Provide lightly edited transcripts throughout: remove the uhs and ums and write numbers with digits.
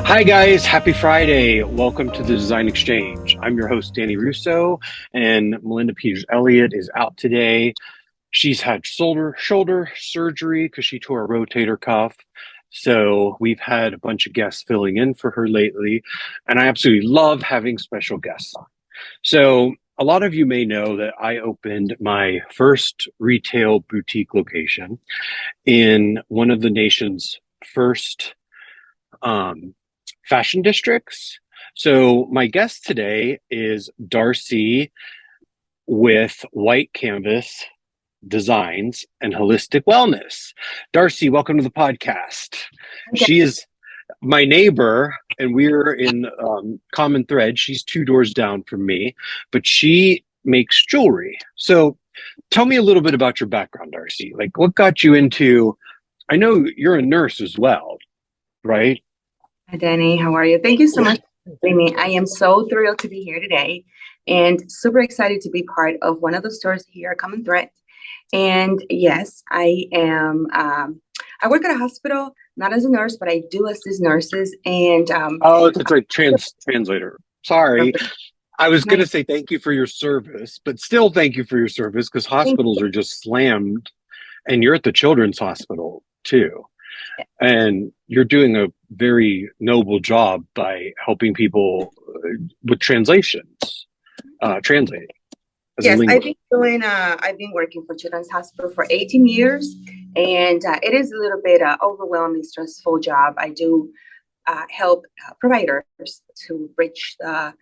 Hi, guys. Happy Friday. Welcome to the Design Exchange. I'm your host, Danny Russo, and Melinda Peters Elliott is out today. She's had shoulder surgery because she tore a rotator cuff. So we've had a bunch of guests filling in for her lately, and I absolutely love having special guests on. So a lot of you may know that I opened my first retail boutique location in one of the nation's first um, fashion districts. So my guest today is Darsy with White Canvas Designs and Holistic Wellness. Darsy, welcome to the podcast. Okay. She is my neighbor, and we're in common thread. She's two doors down from me, but she makes jewelry. So tell me a little bit about your background, Darsy. Like, what got you into? I know you're a nurse as well, right? Hi, Danny. How are you? Thank you so much for having me. I am so thrilled to be here today and super excited to be part of one of the stores here at Common Thread. And yes, I am. I work at a hospital, not as a nurse, but I do assist nurses. And Oh, that's right. Translator. Sorry. perfect. I was going Nice. to say thank you for your service, but still thank you for your service because Thank hospitals are just slammed and you're at the children's hospital too. you. And you're doing a very noble job by helping people with translations, translating as a Yes, I've linguist. been doing. I've been working for Children's Hospital for 18 years, and it is a little bit overwhelming, stressful job. I do help providers to bridge the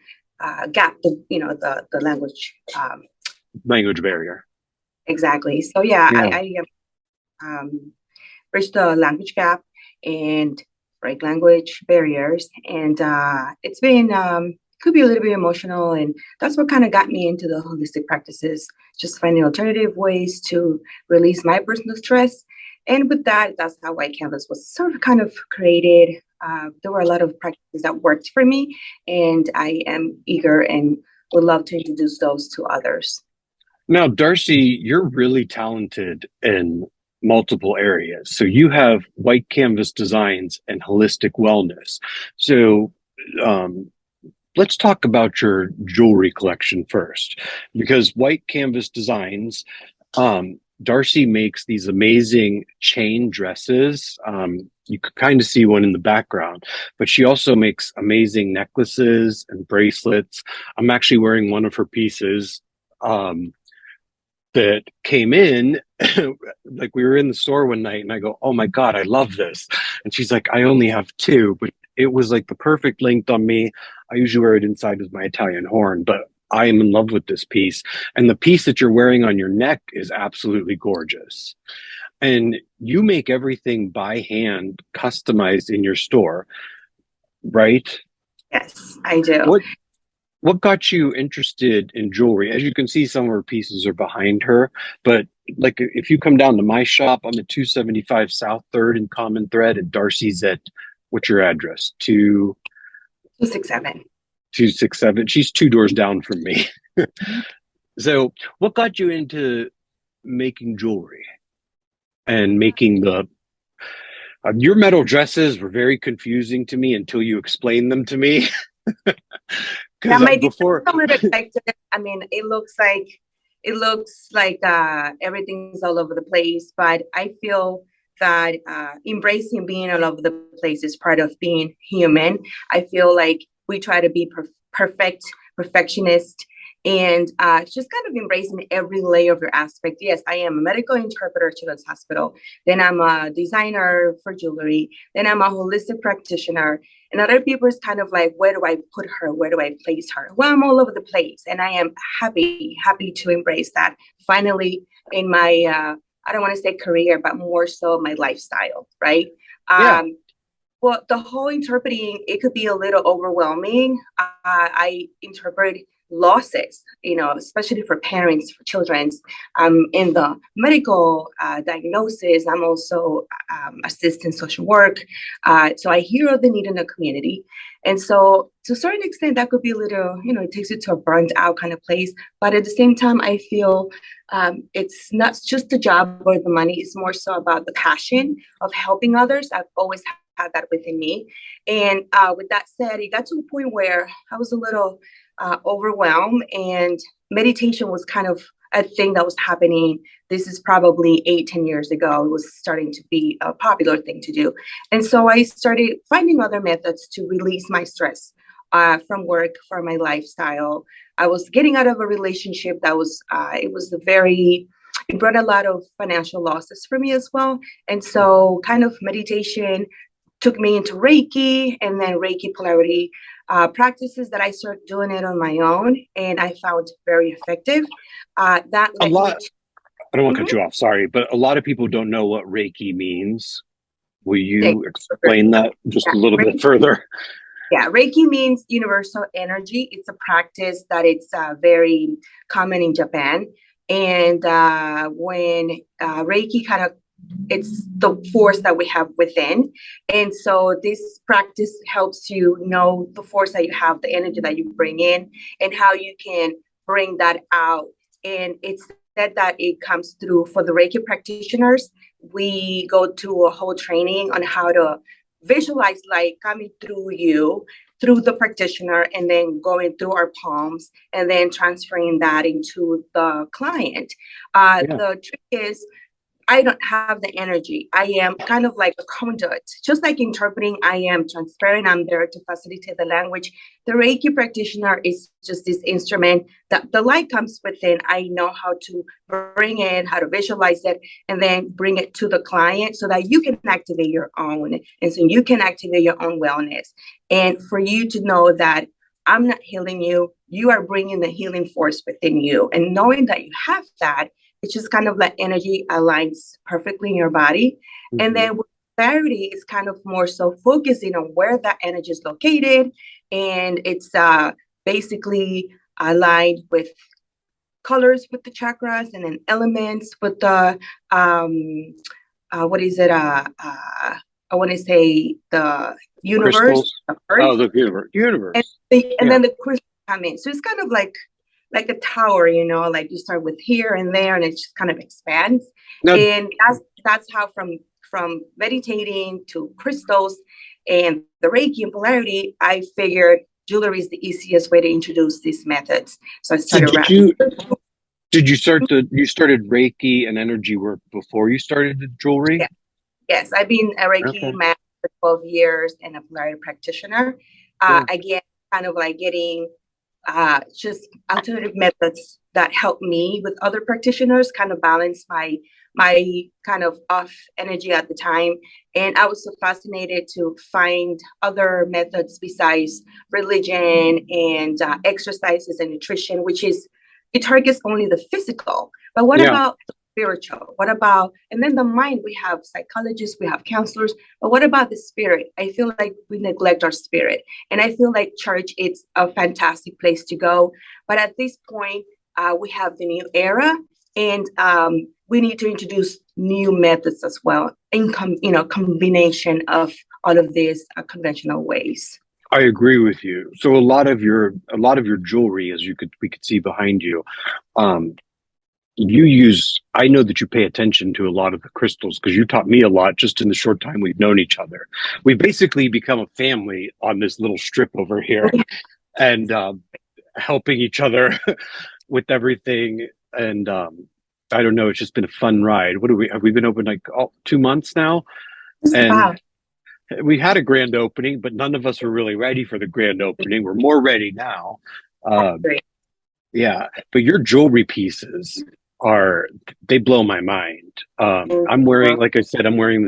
gap, the language. Language barrier. Exactly. So yeah, Yeah. I bridge the language gap and break language barriers, and it's been could be a little bit emotional, and that's what kind of got me into the holistic practices. Just finding alternative ways to release my personal stress, and with that, that's how White Canvas was sort of kind of created. There were a lot of practices that worked for me, and I am eager and would love to introduce those to others. Now, Darcy, you're really talented in multiple areas. So you have white canvas designs and holistic wellness. So um, let's talk about your jewelry collection first, because white canvas designs, Darcy makes these amazing chain dresses. You could kind of see one in the background, but she also makes amazing necklaces and bracelets. I'm actually wearing one of her pieces. That came in. Like, we were in the store one night and I go, oh my God, I love this. And she's like, I only have two, but it was like the perfect length on me. I usually wear it inside as my Italian horn, but I am in love with this piece. And the piece that you're wearing on your neck is absolutely gorgeous. And you make everything by hand, customized in your store, right? Yes, I do. What what got you interested in jewelry? As you can see, some of her pieces are behind her, but like if you come down to my shop, I'm at 275 South Third in Common Thread, and Darcy's at, what's your address? 267. 267. She's two doors down from me. So, what got you into making jewelry and making the your metal dresses were very confusing to me until you explained them to me. That Because might be before, a little expected. I mean, it looks like everything's all over the place, but I feel that embracing being all over the place is part of being human. I feel like we try to be perfectionist, and just kind of embracing every layer of your aspect. Yes, I am a medical interpreter at Children's Hospital. Then I'm a designer for jewelry. Then I'm a holistic practitioner. And other people is kind of like, where do I put her? Where do I place her? Well, I'm all over the place, and I am happy to embrace that. Finally, in my I don't want to say career, but more so my lifestyle, right? yeah, Well, the whole interpreting, it could be a little overwhelming. I interpret losses, especially for parents, for children's. In the medical diagnosis, I'm also assistant social work. So I hear of the need in the community. And so to a certain extent, that could be a little, it takes you to a burnt out kind of place. But at the same time, I feel it's not just the job or the money. It's more so about the passion of helping others. I've always had that within me. And with that said, it got to a point where I was a little overwhelmed, and meditation was kind of a thing that was happening. This is probably 8, 10 years ago. It was starting to be a popular thing to do. And so I started finding other methods to release my stress from work, from my lifestyle. I was getting out of a relationship that was, it brought a lot of financial losses for me as well. And so kind of meditation took me into Reiki, and then Reiki polarity practices that I started doing it on my own, and I found very effective. That A led me lot, to. I don't want to Mhm. cut you off, sorry, but a lot of people don't know what Reiki means. Will Yeah, you explain that just a little bit Reiki, further? yeah, Reiki means universal energy. It's a practice that it's very common in Japan. And when Reiki kind of, it's the force that we have within. And so this practice helps you know the force that you have, the energy that you bring in, and how you can bring that out. And it's said that it comes through for the Reiki practitioners. We go to a whole training on how to visualize light coming through you, through the practitioner, and then going through our palms, and then transferring that into the client. Yeah. The trick is I don't have the energy. I am kind of like a conduit. Just like interpreting, I am transparent. I'm there to facilitate the language. The Reiki practitioner is just this instrument that the light comes within. I know how to bring it, how to visualize it, and then bring it to the client so that you can activate your own. And so you can activate your own wellness. And for you to know that I'm not healing you, you are bringing the healing force within you. And knowing that you have that, it's just kind of like energy aligns perfectly in your body. And Hmm. then with clarity, is kind of more so focusing on where that energy is located. And it's basically aligned with colors with the chakras, and then elements with the, um, what is it? I want to say the universe, Crystals. the earth, Oh, the universe. and, Universe. and Yeah. then the crystals come in. So it's kind of like a tower, like you start with here and there, and it just kind of expands. Now, And that's how from meditating to crystals and the Reiki and polarity, I figured jewelry is the easiest way to introduce these methods. So I so started wrapping. did you you started Reiki and energy work before you started the jewelry? Yeah. Yes, I've been a Reiki Okay. master for 12 years and a polarity practitioner. Yeah. Again, kind of like getting just alternative methods that help me with other practitioners, kind of balance my kind of off energy at the time. And I was so fascinated to find other methods besides religion and exercises and nutrition, which is it targets only the physical. But what Yeah. about the spiritual? What about, and then the mind? We have psychologists, we have counselors, but what about the spirit? I feel like we neglect our spirit. And I feel like church, it's a fantastic place to go. But at this point, we have the new era, and we need to introduce new methods as well, in combination of all of these conventional ways. I agree with you. So a lot of your jewelry, as we could see behind you, um, you use. I know that you pay attention to a lot of the crystals because you taught me a lot just in the short time we've known each other. We've basically become a family on this little strip over here, and helping each other with everything. And I don't know, it's just been a fun ride. What do we have? We been open like 2 months now, and Wow. we had a grand opening, but none of us were really ready for the grand opening. We're more ready now. Um, Great. yeah, but your jewelry pieces are they blow my mind. I'm wearing, like I said, I'm wearing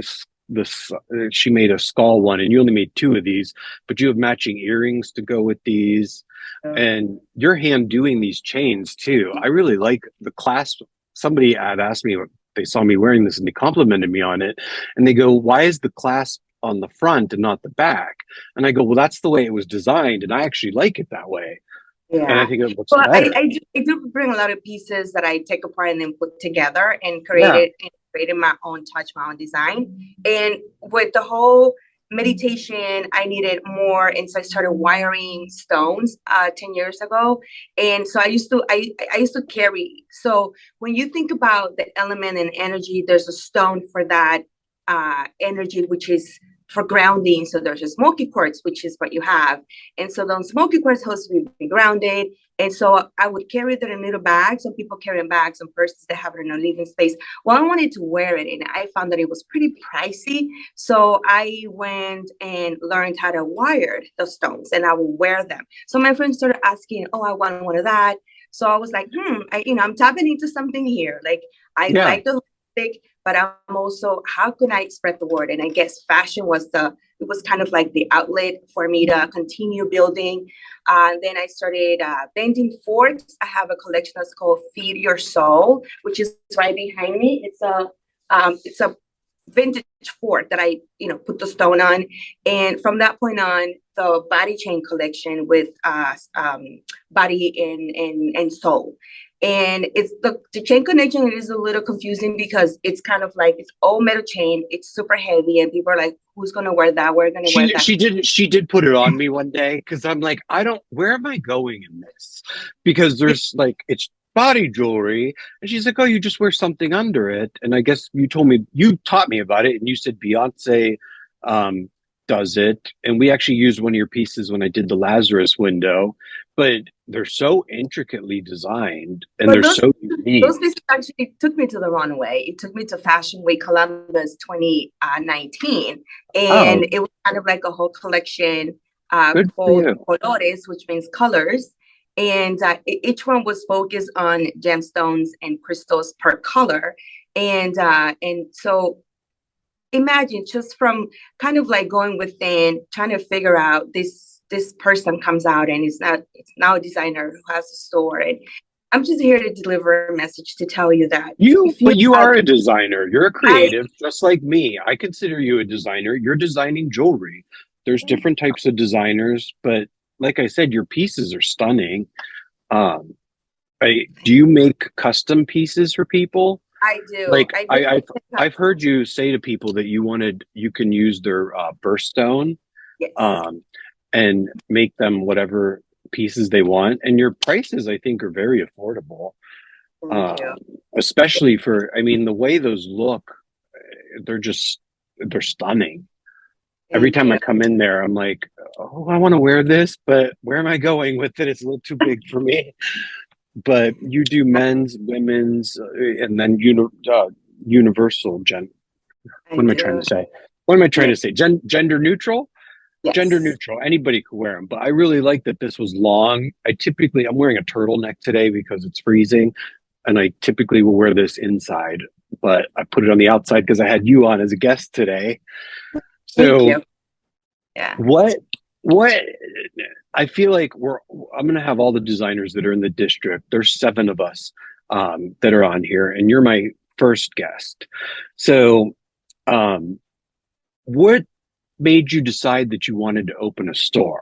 this. She made a skull one, and you only made two of these, but you have matching earrings to go with these, and your hand doing these chains too. I really like the clasp. Somebody had asked me, they saw me wearing this and they complimented me on it, and they go, "Why is the clasp on the front and not the back?" And I go, "Well, that's the way it was designed, and I actually like it that way, and I Yeah. think it looks Well, better." I do bring a lot of pieces that I take apart and then put together and Yeah. created my own touch, my own design. And with the whole meditation, I needed more. And so I started wiring stones 10 years ago. And so I used to carry. So when you think about the element and energy, there's a stone for that energy, which is for grounding. So there's a smoky quartz, which is what you have. And so those smoky quartz has to be grounded. And so I would carry that in little bags. Some people carry in bags and purses that have it in a living space. Well, I wanted to wear it, and I found that it was pretty pricey. So I went and learned how to wire the stones, and I would wear them. So my friends started asking, "Oh, I want one of that." So I was like, I'm tapping into something here. Like I Yeah. like the stick, but I'm also, how can I spread the word? And I guess fashion was it was kind of like the outlet for me to continue building. Then I started bending forks. I have a collection that's called Feed Your Soul, which is right behind me. It's a vintage fork that I, put the stone on. And from that point on, the body chain collection with body and soul. And it's the chain connection. It is a little confusing because it's kind of like it's all metal chain. It's super heavy, and people are like, "Who's gonna wear that? We're gonna wear that." She did put it on me one day because I'm like, I don't, where am I going in this? Because there's like it's body jewelry, and she's like, oh, you just wear something under it. And I guess you taught me about it, and you said Beyonce um does it, and we actually used one of your pieces when I did the Lazarus window, but they're so intricately designed and But they're so unique. those pieces actually took me to the runway. It took me to Fashion Week Columbus 2019, and Oh, it was kind of like a whole collection good for called you. colores, which means colors. And each one was focused on gemstones and crystals per color. And so imagine just from kind of like going within, trying to figure out this person comes out and it's now a designer who has a store, and I'm just here to deliver a message to tell you that You, if you but you have are a designer. You're a I creative, just like me. I consider you a designer. You're designing jewelry. There's different types of designers, but like I said, your pieces are stunning. Um, do you make custom pieces for people? I do. Like I do. I've heard you say to people that you can use their birthstone Yes. um, and make them whatever pieces they want, and your prices I think are very affordable. Thank you. um, Especially for, I mean, the way those look, they're just, they're stunning. Every Thank time I you. come in there, I'm like, oh, I want to wear this, but where am I going with it? It's a little too big for me. But you do men's, women's, and then universal I What am I trying do. to say? What am I trying to say? Gender neutral? Gender Yes. neutral. Anybody could wear them, but I really like that this was long. I'm wearing a turtleneck today because it's freezing, and I typically will wear this inside, but I put it on the outside because I had you on as a guest today. Thank So you. Yeah. what I feel like I'm gonna have all the designers that are in the district. There's 7 of us that are on here, and you're my first guest. So um, what made you decide that you wanted to open a store?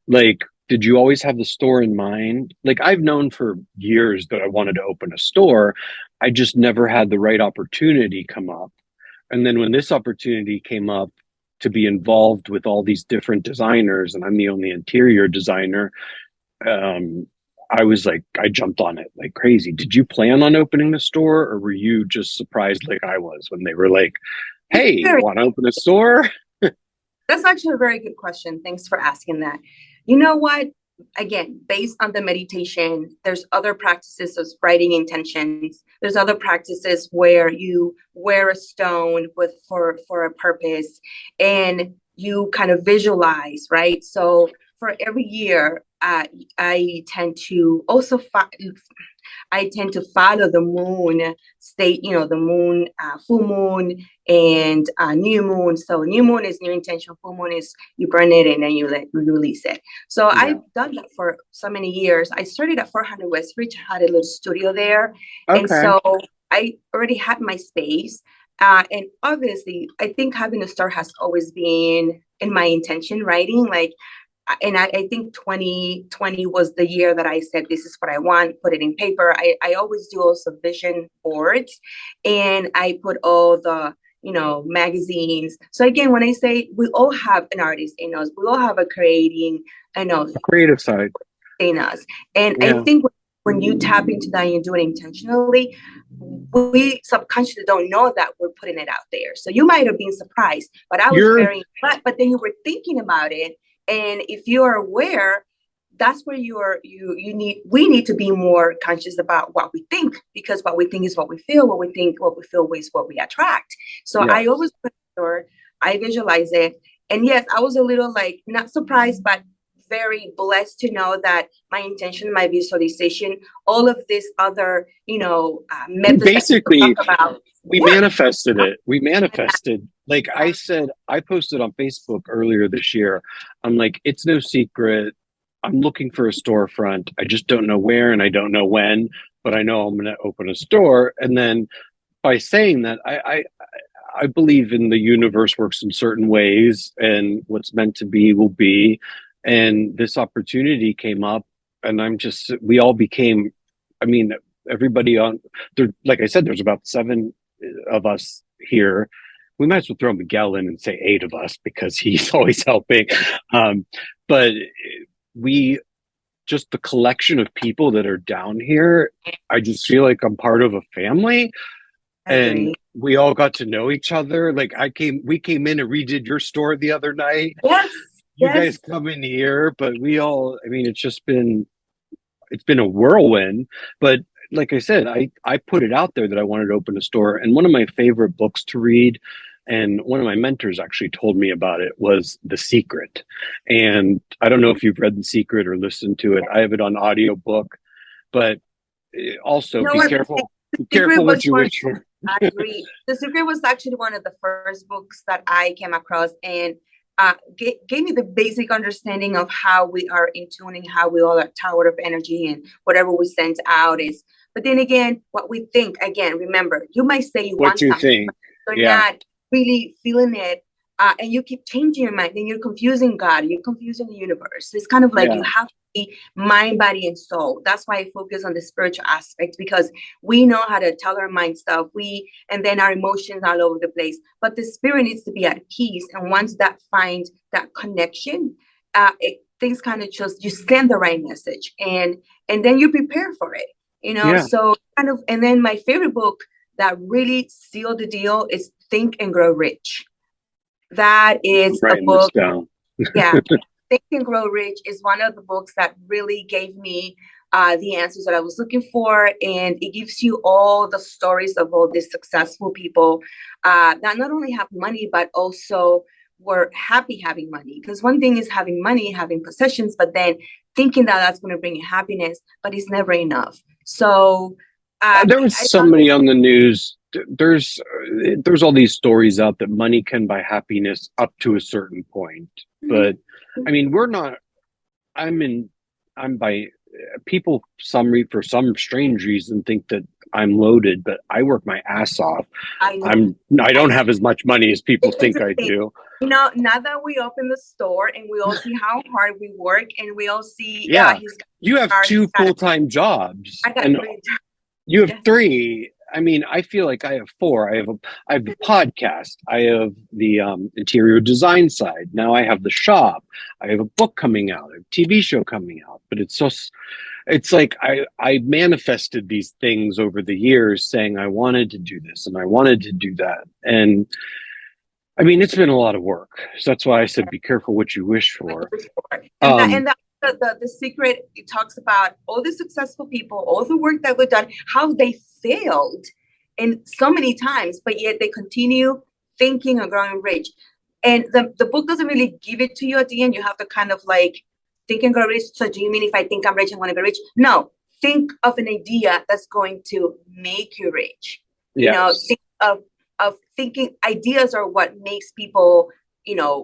Like, did you always have the store in mind? Like, I've known for years that I wanted to open a store. I just never had the right opportunity come up. And then when this opportunity came up to be involved with all these different designers, and I'm the only interior designer, um, I was like, I jumped on it like crazy. Did you plan on opening the store, or were you just surprised like I was when they were like, hey, Very want to open a store? That's actually a very good question. Thanks for asking that. You know what? Again, based on the meditation, there's other practices of writing intentions. There's other practices where you wear a stone with for a purpose, and you kind of visualize, right? So for every year, I tend to also I tend to follow the moon state, the moon, full moon and new moon. So new moon is new intention, full moon is you burn it and then you release it. So Yeah. I've done that for so many years. I started at 400 Westridge, had a little studio there. And Okay. so I already had my space. And obviously, I think having a store has always been in my intention writing. Like, and I think 2020 was the year that I said, this is what I want, put it in paper. I always do also vision boards, and I put all the, magazines. So again, when I say we all have an artist in us, we all have a creating, I know, A creative side. in us. And I Yeah. think when you tap into that and you do it intentionally, we subconsciously don't know that we're putting it out there. So you might have been surprised, but I was You're very, but then you were thinking about it. And if you are aware, that's where we need to be more conscious about what we think, because what we think is what we feel, what we feel is what we attract. So I yes. always put it, I visualize it. And yes, I was a little like not surprised, but very blessed to know that my intention, my visualization, all of these other, methods that people talk Basically, about we work. manifested it. We manifested. Like I said, I posted on Facebook earlier this year. I'm like, it's no secret. I'm looking for a storefront. I just don't know where and I don't know when, but I know I'm going to open a store. And then by saying that, I believe in the universe works in certain ways, and what's meant to be will be. And this opportunity came up, and we all became, I mean, everybody on there, like I said, there's about seven of us here. We might as well throw Miguel in and say eight of us because he's always helping. But we, just the collection of people that are down here, I just feel like I'm part of a family, I and agree. we all got to know each other. Like we came in and redid your store the other night. Yes, You guys yes. come in here, but we all, I mean, it's been a whirlwind. But like I said, I put it out there that I wanted to open a store. And one of my favorite books to read, and one of my mentors actually told me about it, was The Secret. And I don't know if you've read The Secret or listened to it. I have it on audiobook, but You also know what? be The Secret careful what was you one. wish for. I agree. The Secret was actually one of the first books that I came across, and gave me the basic understanding of how we are in tuning, how we all are tower of energy, and whatever we send out is. But then again, what we think, again, remember, you might say you What want you something, think. but you're Yeah. not really feeling it. And you keep changing your mind, and you're confusing God, you're confusing the universe. It's kind of like you Yeah. have to be mind, body, and soul. That's why I focus on the spiritual aspect, because we know how to tell our mind stuff. And then our emotions all over the place. But the spirit needs to be at peace. And once that finds that connection, things kind of just, you send the right message, and then you prepare for it. Yeah. So kind of, and then my favorite book that really sealed the deal is Think and Grow Rich. That I'm is a writing this book. down. Yeah. Think and Grow Rich is one of the books that really gave me the answers that I was looking for. And it gives you all the stories of all these successful people that not only have money, but also were happy having money. Because one thing is having money, having possessions, but then thinking that that's going to bring you happiness, but it's never enough. So There was I found somebody on the news. There's all these stories out that money can buy happiness up to a certain point, but I mean, we're not. I'm in. I'm by people. For some strange reason think that I'm loaded, but I work my ass off. I know. I I don't have as much money as people Here's think the I thing. do. Now that we open the store and we all see how hard we work, and we all see, Yeah, he's got you a have car, two he's got full-time jobs, I got and three. you have Yes. three. I mean, I feel like I have four. I have the podcast. I have the interior design side. Now I have the shop. I have a book coming out, a TV show coming out. But it's like I manifested these things over the years, saying I wanted to do this and I wanted to do that. And I mean, it's been a lot of work. So that's why I said, be careful what you wish for. And that Um, and that the secret, it talks about all the successful people, all the work that we've done, how they failed and so many times, but yet they continue thinking and growing rich. And the book doesn't really give it to you at the end. You have to kind of like think and grow rich. So do you mean if I think I'm rich, I want to be rich? No. Think of an idea that's going to make you rich. yes. Think of thinking ideas are what makes people,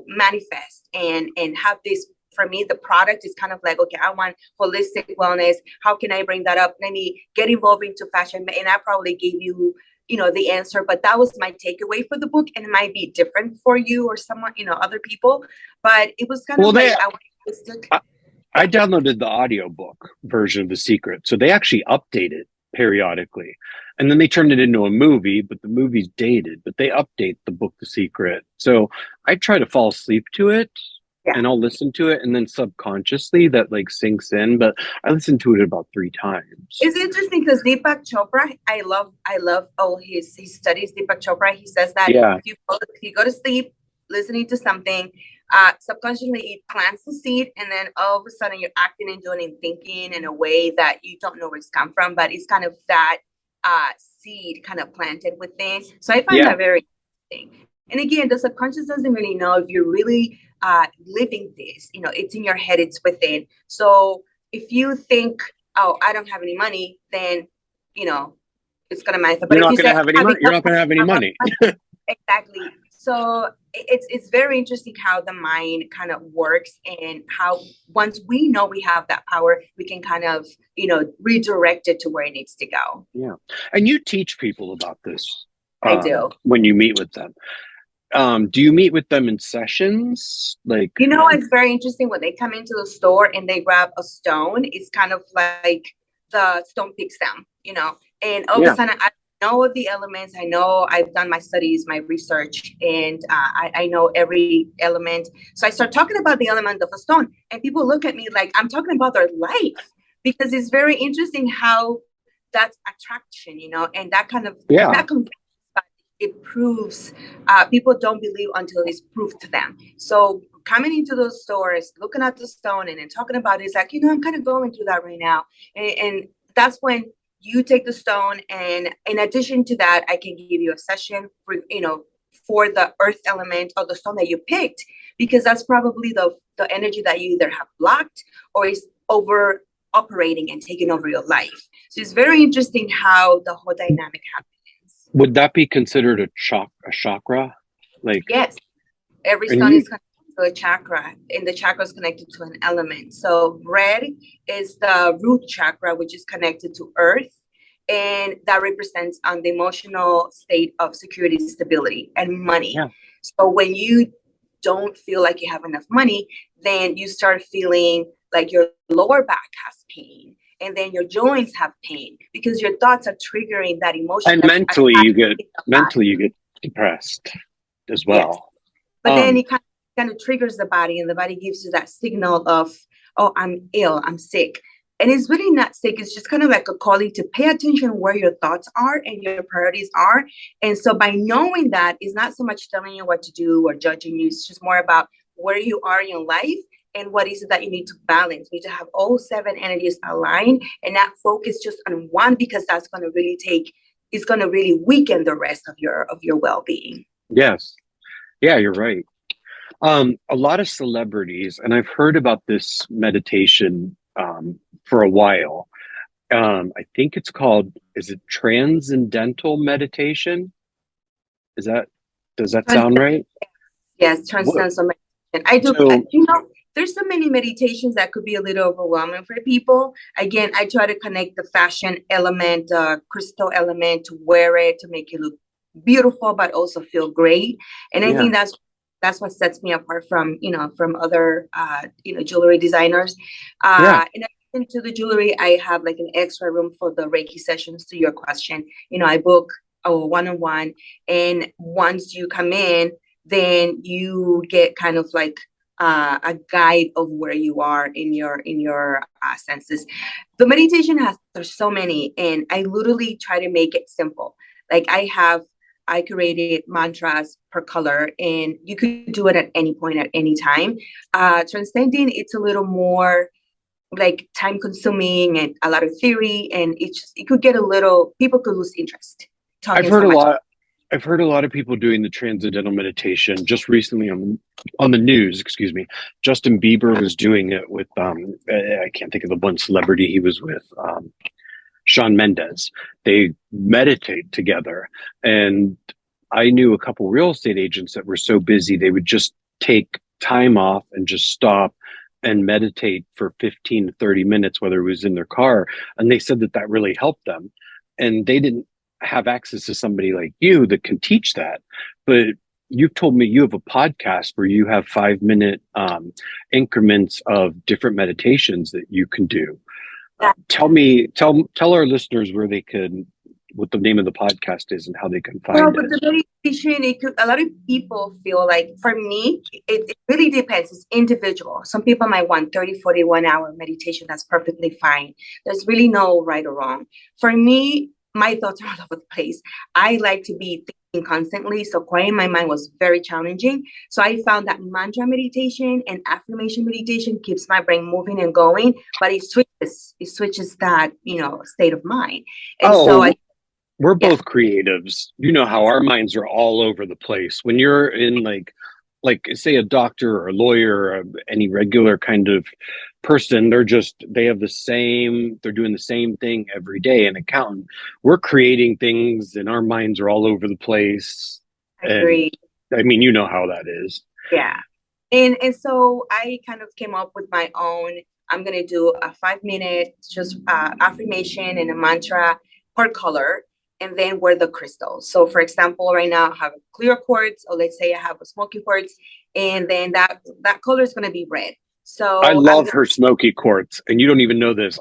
manifest and have this. For me, the product is kind of like, okay, I want holistic wellness. How can I bring that up? Let me get involved into fashion. And I probably gave you, the answer, but that was my takeaway for the book. And it might be different for you or someone, other people, but it was kind of Well, like, I, I yeah. downloaded the audiobook version of The Secret. So they actually update it periodically. And then they turned it into a movie, but the movie's dated, but they update the book The Secret. So I try to fall asleep to it. Yeah. and I'll listen to it, and then subconsciously that like sinks in. But I listened to it about 3 times. It's interesting because Deepak Chopra, I love all his studies. Deepak Chopra, he says that Yeah, if you go to sleep listening to something, subconsciously it plants the seed, and then all of a sudden you're acting and doing and thinking in a way that you don't know where it's come from, but it's kind of that seed kind of planted within. So I find yeah. that very interesting. And again, the subconscious doesn't really know if you're really living this. You know, it's in your head, it's within. So if you think, oh, I don't have any money, then you know it's gonna manifest. You're But if not you going to say have any I have money. You're enough not going money, to have any I have money. money, exactly. So it's very interesting how the mind kind of works, and how once we know we have that power, we can kind of redirect it to where it needs to go. Yeah, and you teach people about this I do. when you meet with them. Do you meet with them in sessions? Like, It's very interesting when they come into the store and they grab a stone. It's kind of like the stone picks them, and all of a yeah, sudden I know the elements. I know I've done my studies, my research, and I know every element. So I start talking about the element of a stone, and people look at me like I'm talking about their life, because it's very interesting how that's attraction, and that kind of yeah. that it proves, people don't believe until it's proved to them. So coming into those stores, looking at the stone and then talking about it, it's like, I'm kind of going through that right now. And that's when you take the stone. And in addition to that, I can give you a session for the earth element or the stone that you picked, because that's probably the energy that you either have blocked or is over operating and taking over your life. So it's very interesting how the whole dynamic happens. Would that be considered a chakra? Like, Yes, every and stone you, is connected to a chakra, and the chakra is connected to an element. So red is the root chakra, which is connected to earth, and that represents the emotional state of security, stability, and money. yeah. So when you don't feel like you have enough money, then you start feeling like your lower back has pain, and then your joints have pain, because your thoughts are triggering that emotion And that's mentally, attached you get in the body. depressed as Yes. well. But then it kind of triggers the body, and the body gives you that signal of, oh, I'm ill, I'm sick. And it's really not sick. It's just kind of like a calling to pay attention where your thoughts are and your priorities are. And so by knowing that, it's not so much telling you what to do or judging you. It's just more about where you are in your life and what is it that you need to balance. You need to have all seven energies aligned and not focus just on one, because that's going to really it's going to really weaken the rest of your well-being. Yes. Yeah, you're right. A lot of celebrities, and I've heard about this meditation for a while. I think it's called, is it transcendental meditation? Is that, does that sound right? Yes, What, transcendental meditation. I do. so, There's so many meditations that could be a little overwhelming for people. Again, I try to connect the fashion element, crystal element, to wear it to make you look beautiful, but also feel great. And I yeah, think that's what sets me apart from from other jewelry designers. yeah, In addition to the jewelry, I have like an extra room for the Reiki sessions. To your question, I book a one-on-one, and once you come in, then you get kind of like a guide of where you are in your senses. The meditation there's so many, and I literally try to make it simple. Like I created mantras per color, and you could do it at any point, at any time. Transcending, it's a little more like time consuming and a lot of theory, and it could get a little, people could lose interest I've talking heard so a much. lot. I've heard a lot of people doing the transcendental meditation just recently on the news. Excuse me. Justin Bieber was doing it with I can't think of the one celebrity he was with. Shawn Mendes. They meditate together, and I knew a couple real estate agents that were so busy they would just take time off and just stop and meditate for 15 to 30 minutes, whether it was in their car. And they said that that really helped them. And they didn't have access to somebody like you that can teach that. But you've told me you have a podcast where you have 5 minute increments of different meditations that you can do. Tell our listeners where they can, what the name of the podcast is and how they can Well, find but it. It could, a lot of people feel like, for me, it really depends. It's individual. Some people might want 30, 41 hour meditation. That's perfectly fine. There's really no right or wrong. For me, my thoughts are all over the place. I like to be thinking constantly. So quiet my mind was very challenging. So I found that mantra meditation and affirmation meditation keeps my brain moving and going, but it switches that, state of mind. And so Oh, we're yeah, both creatives. You know how our minds are all over the place. When you're in like say a doctor or a lawyer or any regular kind of person, they have they're doing the same thing every day. An accountant, we're creating things and our minds are all over the place. I And agree. I mean, you know how that is. Yeah. And so I kind of came up with my own. I'm gonna do a 5 minute just affirmation and a mantra per color, and then wear the crystals. So for example, right now I have a clear quartz, or let's say I have a smoky quartz, and then that color is gonna be red. I So I'm love gonna her smoky quartz, and you don't even know this.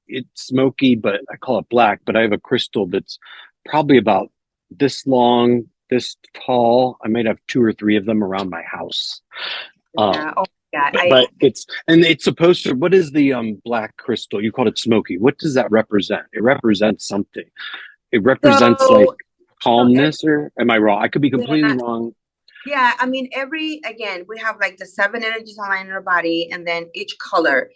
It's smoky, but I call it black. But I have a crystal that's probably about this long, this tall. I might have two or three of them around my house. yeah, oh yeah, But it's supposed to. What is the black crystal? You called it smoky. What does that represent? It represents something. It represents like so so calmness, or am I wrong? I could be completely yeah, wrong. yeah, I mean, again, we have like the seven energies online in our body, and then each color.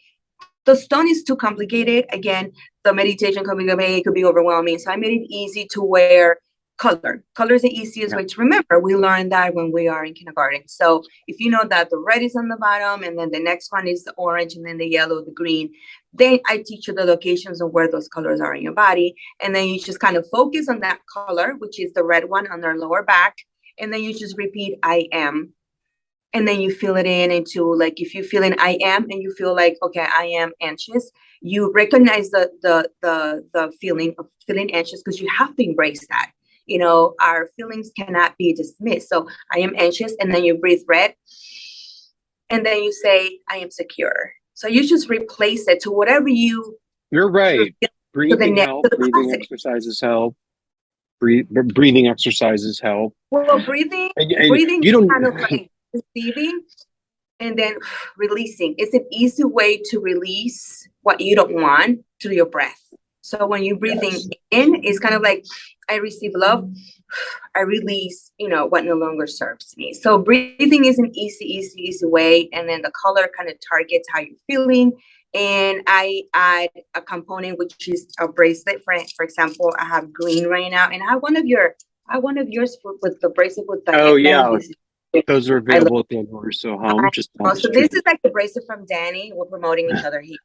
The stone is too complicated. Again, the meditation could be overwhelming. So I made it easy to wear color. Color is the easiest Yeah. way to remember. We learned that when we are in kindergarten. So if you know that the red is on the bottom, and then the next one is the orange, and then the yellow, the green, then I teach you the locations of where those colors are in your body. And then you just kind of focus on that color, which is the red one on their lower back. And then you just repeat, I am, and then you feel it in into, like, if you feel an I am and you feel like, okay, I am anxious, you recognize the feeling of feeling anxious, because you have to embrace that. Our feelings cannot be dismissed. So I am anxious, and then you breathe red, and then you say I am secure. So you just replace it to whatever You're you're right. feeling, to the Breathing next, help. to the Breathing positive. exercises help. Breathing exercises help. Well, breathing And breathing you is don't. kind of like receiving and then releasing. It's an easy way to release what you don't want through your breath. So when you're breathing Yes. in, it's kind of like, I receive love, I release, what no longer serves me. So breathing is an easy way. And then the color kind of targets how you're feeling. And I add a component, which is a bracelet. For example, I have green right now, and I have one of yours with the bracelet with the Oh headband. yeah, This is, those are I love. available at the Russo home just down the So this street. is like the bracelet from Danny. We're promoting each other here.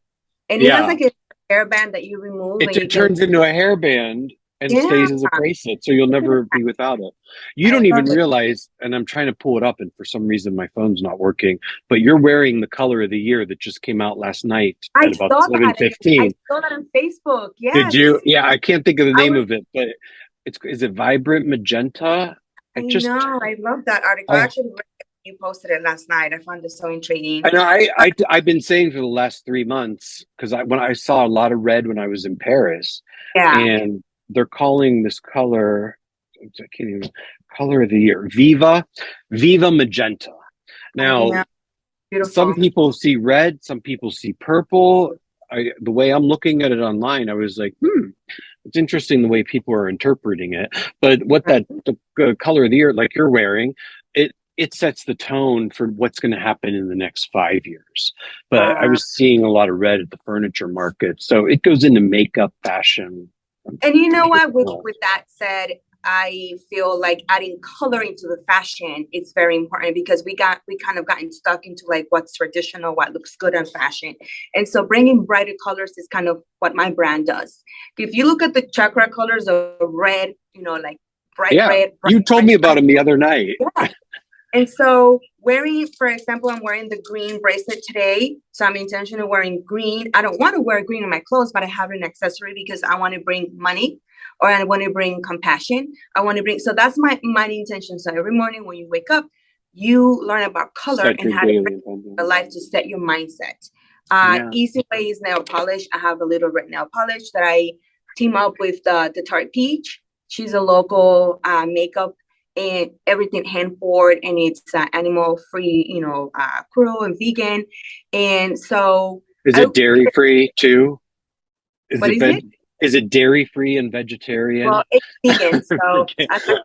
And it has Yeah, like a hairband that you remove and it you can, turns into a hairband and yeah, stays as a bracelet, so you'll never be without it. You I don't even love it. realize, and I'm trying to pull it up, and for some reason my phone's not working. But you're wearing the color of the year that just came out last night I at about saw seven that. I fifteen. saw that on Facebook. Did you? Yes. Yeah, I can't think of the I name was, of it, but is it vibrant magenta? I It just know. I love that article. I oh, actually read it. You posted it last night. I found it so intriguing. I know. I've been saying for the last 3 months because when I saw a lot of red when I was in Paris, Yeah. and they're calling this color, I can't even color of the year, Viva Magenta. I Now, know. some Beautiful. people see red, some people see purple. The way I'm looking at it online, I was like, it's interesting the way people are interpreting it. But what the color of the year, like you're wearing, it sets the tone for what's going to happen in the next 5 years. But I Uh, was seeing a lot of red at the furniture market, so it goes into makeup, fashion. And you know what? With Well, with that said, I feel like adding color into the fashion is very important, because we kind of gotten stuck into like what's traditional, what looks good on fashion, and so bringing brighter colors is kind of what my brand does. If you look at the chakra colors of red, like bright yeah, red, bright you told me about orange. them the other night. Yeah. And so wearing, for example, I'm wearing the green bracelet today. So I'm intentionally wearing green. I don't want to wear green in my clothes, but I have an accessory because I want to bring money, or I want to bring compassion. So that's my intention. So every morning when you wake up, you learn about color Set and your how to daily bring the intention. life to set your mindset. Yeah. Easy way is nail polish. I have a little red nail polish that I team up with the tart peach. She's a local makeup and everything hand poured, and it's animal free, cruel and vegan. And so Is I, it dairy free too? Is what it is it? dairy free and Well, vegetarian? it's vegan, I'm so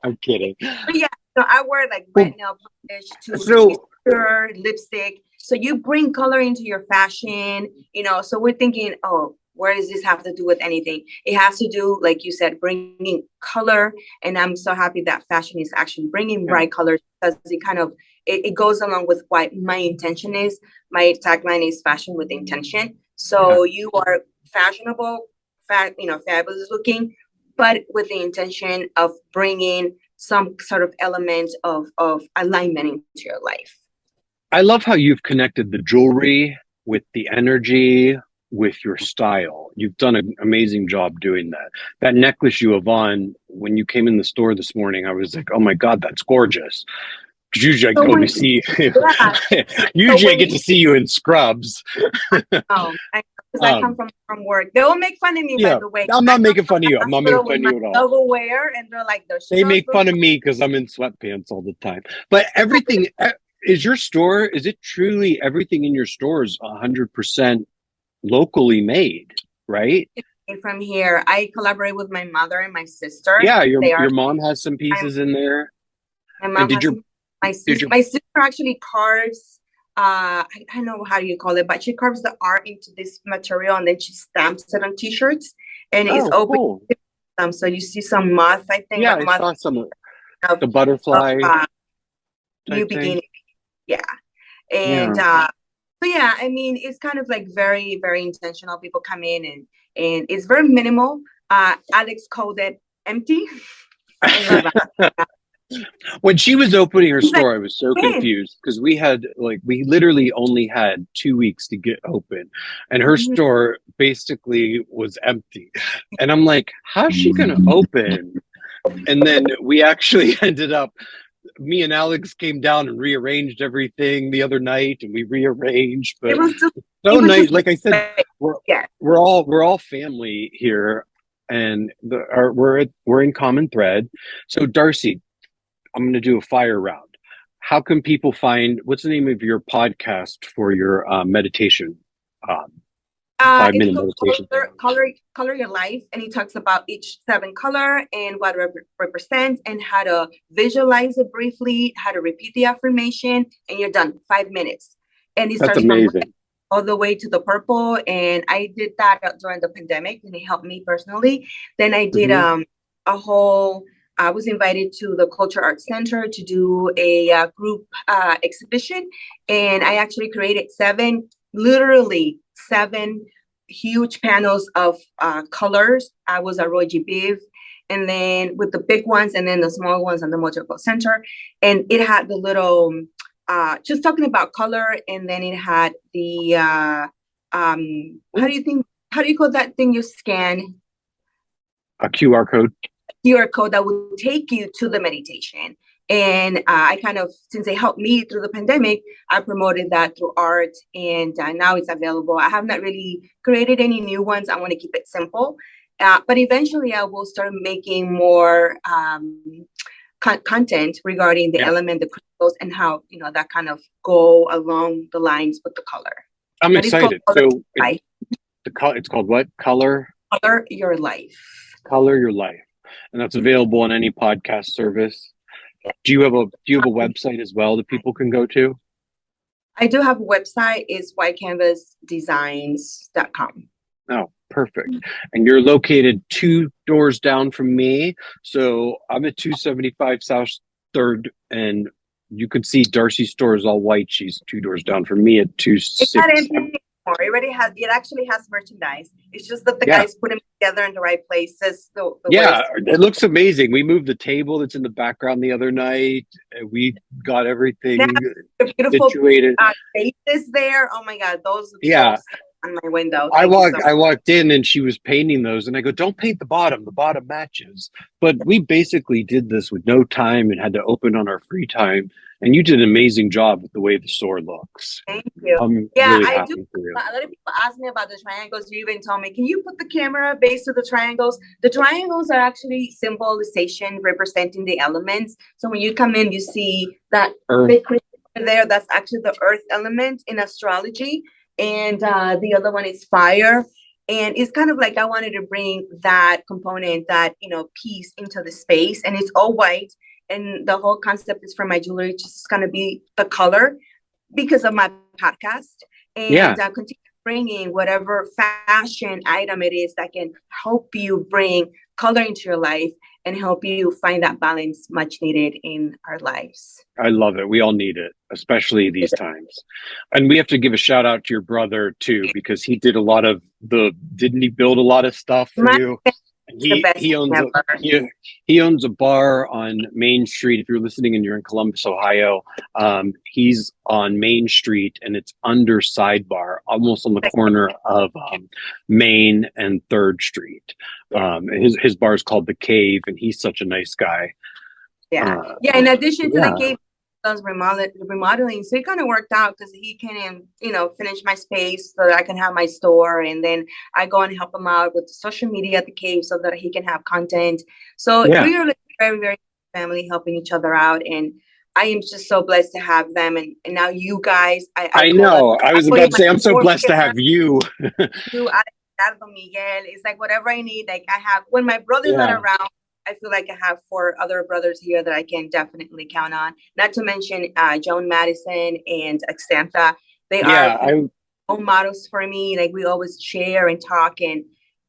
I'm kidding. but yeah, so I wear like red Well, nail polish to increase so color, lipstick. So you bring color into your fashion, So we're thinking, oh, where does this have to do with anything? It has to do, like you said, bringing color. And I'm so happy that fashion is actually bringing yeah, bright colors because it goes along with what my intention is. My tagline is fashion with intention. yeah. So you are fashionable, fabulous looking, but with the intention of bringing some sort of element of alignment into your life. I love how you've connected the jewelry with the energy, with your style. You've done an amazing job doing that. That necklace you have on, when you came in the store this morning, I was like, oh my God, that's gorgeous. 'Cause usually So I only when see, yeah, so usually I when get to see you in scrubs. because I come Um, from work. They will make fun of me, by yeah, the way. I'm I not come making from fun of the you. I'm not making hospital with fun of my you at all. silverware, and they're like, the They scrubs make look fun of me because I'm in sweatpants all the time. But everything is your store. Is it truly everything in your store is 100% locally made, right? from here. I collaborate with my mother and my sister. Yeah, They are your mom has some I'm, pieces in there. my And mom has my did sister. your My sister actually carves. I don't know how you call it, but she carves the art into this material and then she stamps it on t-shirts, and it's oh open. cool. So you see some moth, I think, Yeah, but I moth saw some of of, the of butterfly new type thing. beginning. Yeah. And Yeah. so yeah, I mean, it's kind of like very, very intentional. People come in and it's very minimal. Alex called it empty. I love that. When she was opening her He's like, store, I was so man. confused because we literally only had 2 weeks to get open, and her store basically was empty. And I'm like, how's she gonna open? And then we actually ended up, me and Alex came down and rearranged everything the other night, and we rearranged. It But was just, it so was nice. just, Like I said, we're yeah. we're all family here, and we're in common thread. So Darcy, I'm going to do a fire round. How can people find what's the name of your podcast for your meditation? Um, It's 5 minute called meditation thing. Color Your Life, and it talks about each seven color and what it represents, and how to visualize it briefly, how to repeat the affirmation, and you're done. 5 minutes, and it That's starts from red amazing. all the way to the purple. And I did that during the pandemic, and it helped me personally. Then I did Hmm. a whole. I was invited to the Culture Arts Center to do a group exhibition, and I actually created literally seven huge panels of colors. I was a Roy G. Biv, and then with the big ones, and then the small ones on the Motorco Center. And it had the little, just talking about color, and then it had the, how do you call that thing you scan? A QR code. QR code that will take you to the meditation. And I kind of, since it helped me through the pandemic, I promoted that through art, and now it's available. I have not really created any new ones. I want to keep it simple. But eventually I will start making more content regarding the Yeah, element, the crystals, and how, that kind of go along the lines with the color. I'm But it's called excited. So it's called what? Color Your Life. Color Your Life, and that's available on any podcast service. Do you have a website as well that people can go to? I do have a website. It's whitecanvasdesigns.com. Oh, perfect. And you're located 2 doors down from me. So I'm at 275 South 3rd, and you could see Darcy's store is all white. She's 2 doors down from me at It's not 26. empty anymore. It actually has merchandise. It's just that the Yeah. guys put them together in the right places. The Yeah, ways. it looks amazing. We moved the table that's in the background the other night. And we got They everything have the beautiful situated. faces there. Oh my God, those look so Yeah. sad on my window. I Thank you walked so I much. walked in and she was painting those, and I go, don't paint the bottom. The bottom matches. But we basically did this with no time and had to open on our free time. And you did an amazing job with the way the store looks. Thank you. I'm Yeah, really I do. happy for you. A lot of people ask me about the triangles. You even told me, can you put the camera base to the triangles? The triangles are actually symbolization representing the elements. So when you come in, you see that big crystal there. That's actually the earth element in astrology. And the other one is fire. And it's kind of like I wanted to bring that component, that, piece into the space. And it's all white. And the whole concept is for my jewelry, just going to be the color because of my podcast, and continue bringing whatever fashion item it is that can help you bring color into your life and help you find that balance much needed in our lives. I love it. We all need it, especially these times. And we have to give a shout out to your brother too, because he did didn't he build a lot of stuff for you? He owns a bar on Main Street. If you're listening and you're in Columbus, Ohio, he's on Main Street, and it's under Sidebar, almost on the corner of Main and 3rd Street. His bar is called The Cave, and he's such a nice guy. In addition to The Cave, does remodeling, so it kind of worked out because he can finish my space so that I can have my store, and then I go and help him out with the social media at The Cave so that he can have content. So we are like very, very family, helping each other out, and I am just so blessed to have them, and now you guys. I know. I was about to say I'm so blessed to have you. You, Miguel. It's like whatever I need. Like I have when my brother's not around, I feel like I have 4 other brothers here that I can definitely count on. Not to mention Joan Madison and Xantha. They are role models for me. Like we always share and talk, and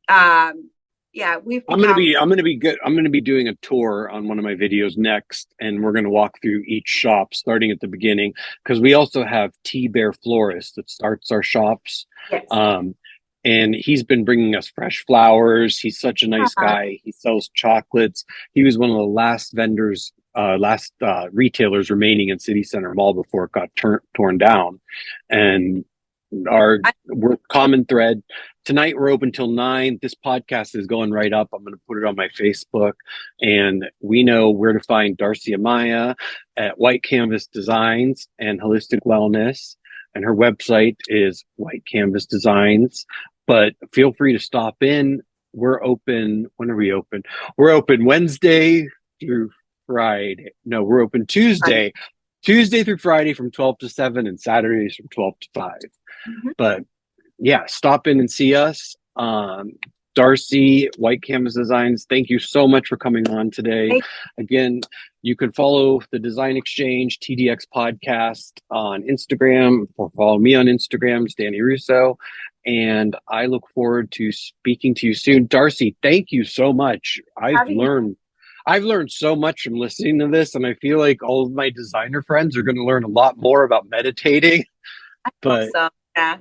I'm gonna be doing a tour on one of my videos next, and we're gonna walk through each shop starting at the beginning, because we also have T Bear Florist that starts our shops. Yes. And he's been bringing us fresh flowers. He's such a nice guy. He sells chocolates. He was one of the last vendors, retailers remaining in City Center Mall before it got torn down. And we're common thread. Tonight we're open till 9. This podcast is going right up. I'm going to put it on my Facebook. And we know where to find Darsy Amaya at White Canvas Designs and Holistic Wellness. And her website is White Canvas Designs. But feel free to stop in. We're open. When are we open? We're open Wednesday through Friday. No, we're open Tuesday through Friday from 12 to 7 and Saturdays from 12 to 5. Mm-hmm. But stop in and see us. Darsy, White Canvas Designs, thank you so much for coming on today. Again, you can follow the Design Exchange TDX podcast on Instagram, or follow me on Instagram, it's Danny Russo. And I look forward to speaking to you soon. Darsy, thank you so much. I've learned so much from listening to this, and I feel like all of my designer friends are going to learn a lot more about meditating. But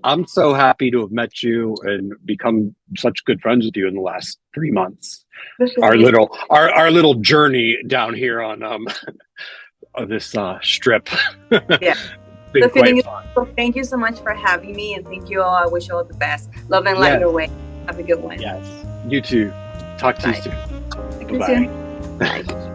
I'm so happy to have met you and become such good friends with you in the last 3 months. Our little journey down here on this strip. The feeling is, so thank you so much for having me, and thank you all. I wish you all the best. Love and light your way. Have a good one. Yes. You too. Talk to you soon. Bye. Bye.